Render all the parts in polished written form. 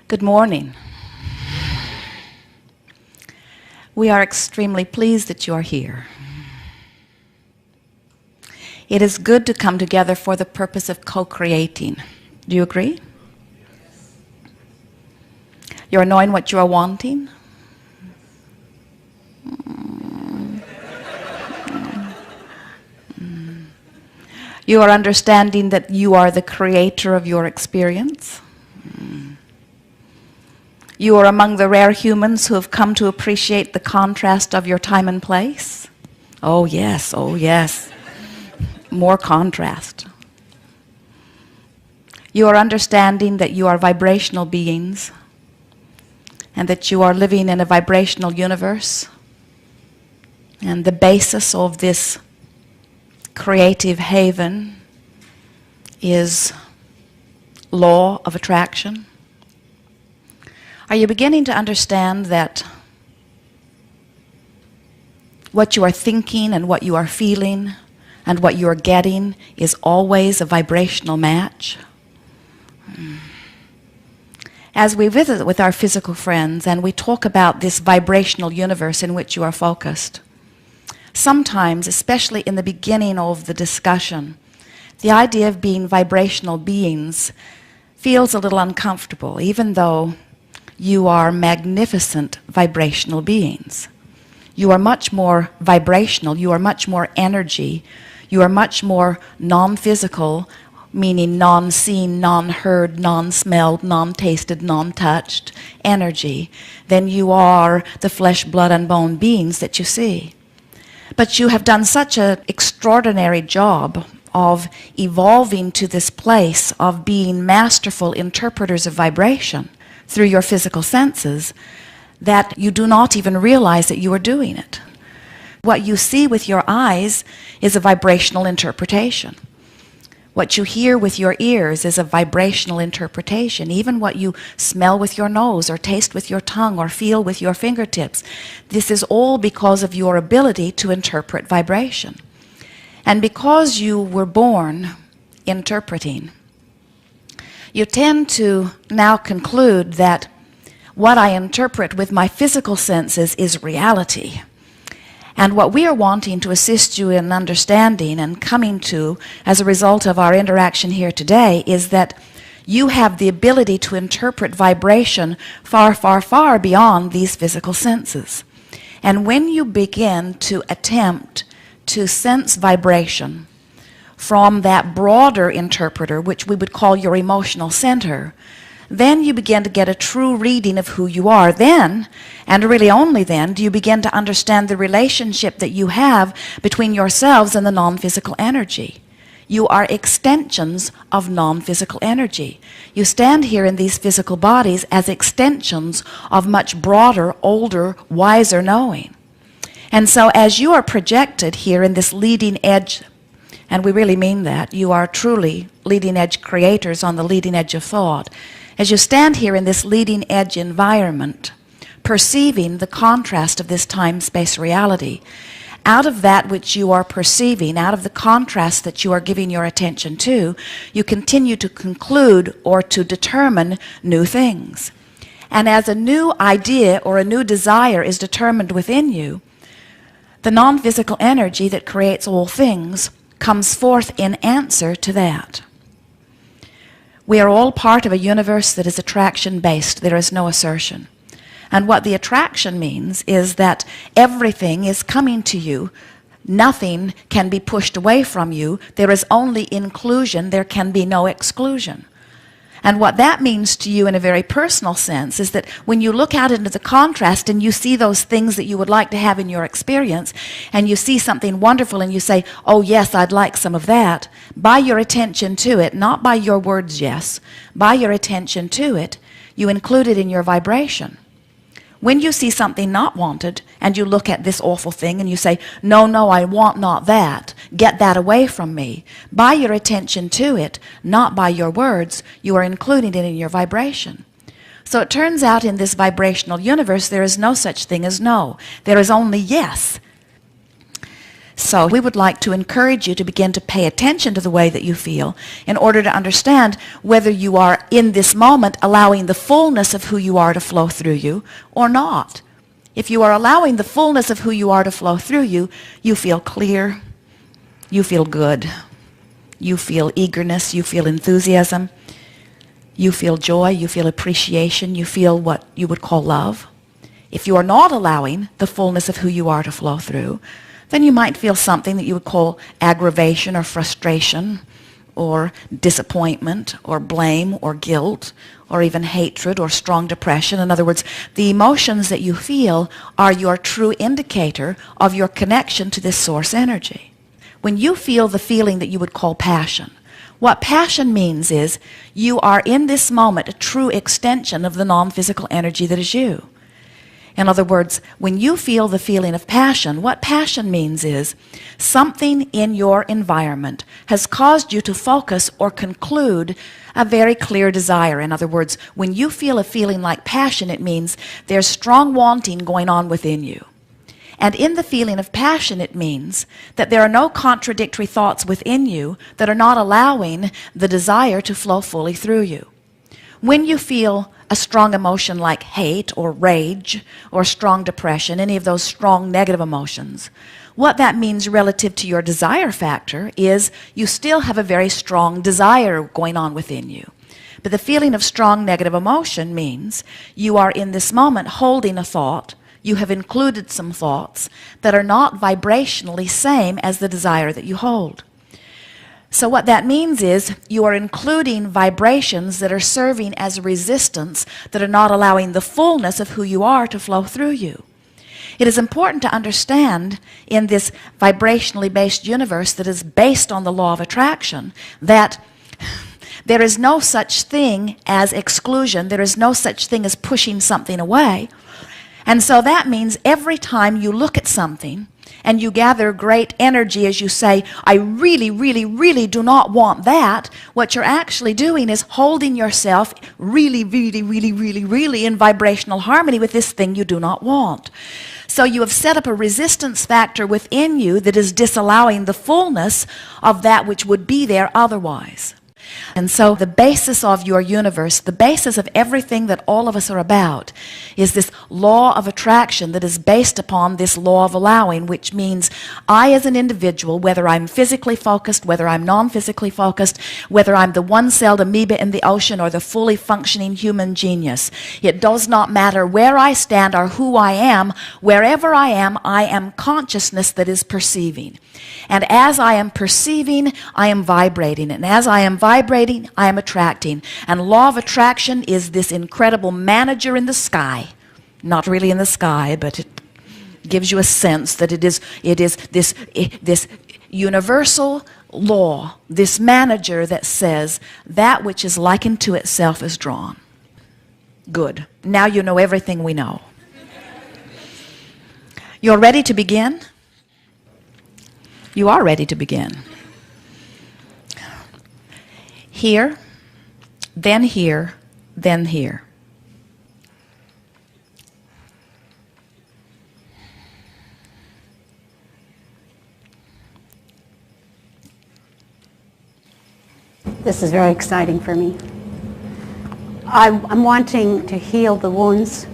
Good morning. We are extremely pleased that you are here. It is good to come together for the purpose of co-creating. Do you agree? You're knowing what you are wanting? You are understanding that you are the creator of your experience. You are among the rare humans who have come to appreciate the contrast of your time and place. Oh yes, more contrast. You are understanding that you are vibrational beings and that you are living in a vibrational universe, and the basis of this creative haven is law of attraction. Are you beginning to understand that what you are thinking and what you are feeling and what you are getting is always a vibrational match? As we visit with our physical friends and we talk about this vibrational universe in which you are focused, sometimes, especially in the beginning of the discussion, the idea of being vibrational beings feels a little uncomfortable, even though you are magnificent vibrational beings. You are much more vibrational, you are much more energy, you are much more non-physical, meaning non-seen, non-heard, non-smelled, non-tasted, non-touched energy than you are the flesh, blood, and bone beings that you see. But you have done such an extraordinary job of evolving to this place of being masterful interpreters of vibration through your physical senses that you do not even realize that you are doing it. What you see with your eyes is a vibrational interpretation. What you hear with your ears is a vibrational interpretation. Even what you smell with your nose or taste with your tongue or feel with your fingertips, this is all because of your ability to interpret vibration. And because you were born interpreting, you tend to now conclude that what I interpret with my physical senses is reality. And what we are wanting to assist you in understanding and coming to as a result of our interaction here today is that you have the ability to interpret vibration far, far, far beyond these physical senses. And when you begin to attempt to sense vibration from that broader interpreter, which we would call your emotional center, then you begin to get a true reading of who you are. Then, and really only then, do you begin to understand the relationship that you have between yourselves and the non-physical energy. You are extensions of non-physical energy. You stand here in these physical bodies as extensions of much broader, older, wiser knowing. And so as you are projected here in this leading edge, and we really mean that, you are truly leading edge creators on the leading edge of thought. As you stand here in this leading edge environment, perceiving the contrast of this time-space reality, out of that which you are perceiving, out of the contrast that you are giving your attention to, you continue to conclude or to determine new things. And as a new idea or a new desire is determined within you, the non-physical energy that creates all things comes forth in answer to that. We are all part of a universe that is attraction-based. There is no assertion. And what the attraction means is that everything is coming to you. Nothing can be pushed away from you. There is only inclusion. There can be no exclusion. And what that means to you in a very personal sense is that when you look out into the contrast and you see those things that you would like to have in your experience, and you see something wonderful and you say, oh yes, I'd like some of that, by your attention to it, not by your words yes, by your attention to it, you include it in your vibration. When you see something not wanted and you look at this awful thing and you say, no, no, I want not that, get that away from me, by your attention to it, not by your words, you are including it in your vibration. So it turns out in this vibrational universe there is no such thing as no. There is only yes. So we would like to encourage you to begin to pay attention to the way that you feel in order to understand whether you are in this moment allowing the fullness of who you are to flow through you or not. If you are allowing the fullness of who you are to flow through you, you feel clear, you feel good, you feel eagerness, you feel enthusiasm, you feel joy, you feel appreciation, you feel what you would call love. If you are not allowing the fullness of who you are to flow through, then you might feel something that you would call aggravation or frustration or disappointment or blame or guilt or even hatred or strong depression. In other words, the emotions that you feel are your true indicator of your connection to this source energy. When you feel the feeling that you would call passion, what passion means is you are in this moment a true extension of the non-physical energy that is you. In other words, when you feel the feeling of passion, what passion means is something in your environment has caused you to focus or conclude a very clear desire. In other words, when you feel a feeling like passion, it means there's strong wanting going on within you. And in the feeling of passion, it means that there are no contradictory thoughts within you that are not allowing the desire to flow fully through you. When you feel a strong emotion like hate or rage or strong depression, any of those strong negative emotions, what that means relative to your desire factor is you still have a very strong desire going on within you. But the feeling of strong negative emotion means you are in this moment holding a thought. You have included some thoughts that are not vibrationally same as the desire that you hold. So what that means is you are including vibrations that are serving as a resistance that are not allowing the fullness of who you are to flow through you. It is important to understand in this vibrationally based universe that is based on the law of attraction that there is no such thing as exclusion. There is no such thing as pushing something away. And so that means every time you look at something and you gather great energy as you say, I really, really, really do not want that, what you're actually doing is holding yourself really, really, really, really, really in vibrational harmony with this thing you do not want. So you have set up a resistance factor within you that is disallowing the fullness of that which would be there otherwise. And so the basis of your universe, the basis of everything that all of us are about, is this law of attraction that is based upon this law of allowing, which means I as an individual, whether I'm physically focused, whether I'm non-physically focused, whether I'm the one-celled amoeba in the ocean or the fully functioning human genius, it does not matter where I stand or who I am. Wherever I am consciousness that is perceiving. And as I am perceiving, I am vibrating. And as I am vibrating, I am attracting. And law of attraction is this incredible manager in the sky. Not really in the sky, but it gives you a sense that it is this universal law, this manager that says that which is likened to itself is drawn. Good. Now you know everything we know. You're ready to begin? You are ready to begin. Here, then here, then here. This is very exciting for me. I'm wanting to heal the wounds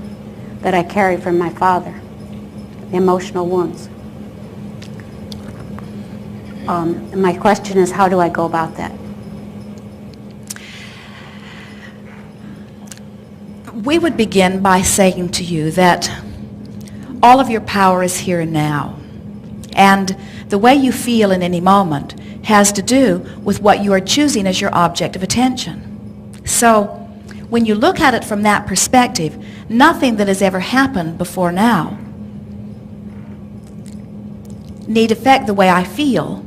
that I carry from my father, the emotional wounds. My question is, how do I go about that? We would begin by saying to you that all of your power is here and now. And the way you feel in any moment has to do with what you are choosing as your object of attention. So when you look at it from that perspective, nothing that has ever happened before now need affect the way I feel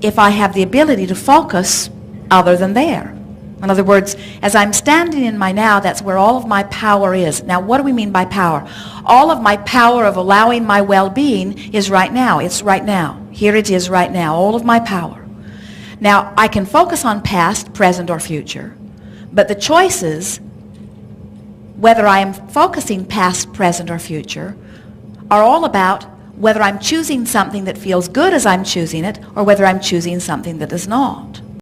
if I have the ability to focus other than there. In other words, as I'm standing in my now, that's where all of my power is. Now, what do we mean by power? All of my power of allowing my well-being is right now. It's right now. Here it is right now, all of my power. Now, I can focus on past, present, or future, but the choices, whether I am focusing past, present, or future, are all about whether I'm choosing something that feels good as I'm choosing it, or whether I'm choosing something that does not.